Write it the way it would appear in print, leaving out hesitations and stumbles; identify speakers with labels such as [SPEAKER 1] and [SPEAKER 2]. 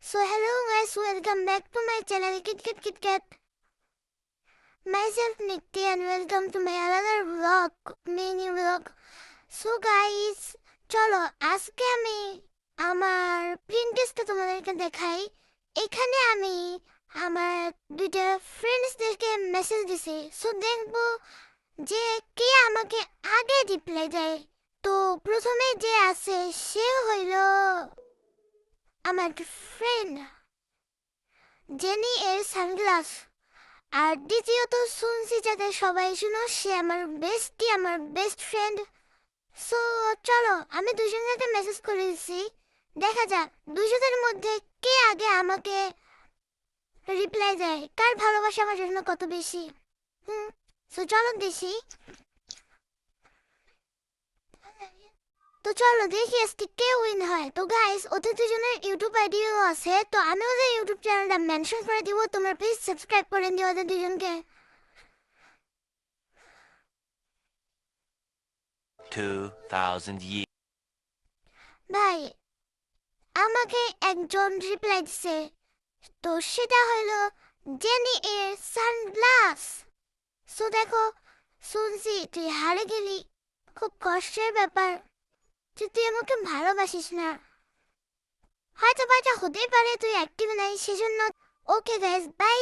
[SPEAKER 1] So hello guys, welcome back to my channel Kit Kat. Myself Nikti and welcome to my another vlog, mini vlog. So guys, চলো আজকে আমি আমার প্রিন্টেসটা তোমাদেরকে দেখাই। এখানে আমি আমার দুইটা ফ্রেন্ডসদেরকে মেসেজ দিছি। সো দেখবো যে কে আমাকে আগে রিপ্লাই দেয়। তো প্রথমে যে আছে সে হইল আমার ফ্রেন্ড জেনি এর সানগ্লাস। আর দ্বিতীয়ত শুনছি যাতে সবাই শুনো, সে আমার বেস্টি, আমার বেস্ট ফ্রেন্ড। সো চলো আমি দুজনকে মেসেজ করে দিচ্ছি, দেখা যাক দুজনের মধ্যে কে আগে আমাকে রিপ্লাই দেয়, কার ভালোবাসা আমার জন্য কত বেশি। সো চলো দেখি। তো চলো দেখি আজকে কে উইন হয়। তো গাইস ওদের দুজনের ইউটিউব আইডিও আছে, তো আমি ওদের ইউটিউব চ্যানেলটা মেনশন করে দিব, তোমরা প্লিজ সাবস্ক্রাইব করে দিও ওদের দুজনকে।
[SPEAKER 2] 2000 years.
[SPEAKER 1] ভাই আমাকে একজন রিপ্লাই দিছে, তো সেটা হলো জেনি এর সানগ্লাস। সো দেখো, শুনছি তুই হারে গেলি, খুব কষ্টের ব্যাপার যে তুই আমাকে ভালোবাসিস না। হয়তো বা এটা হতেই পারে তুই অ্যাক্টিভ নাই সেজন্য। Okay guys, by.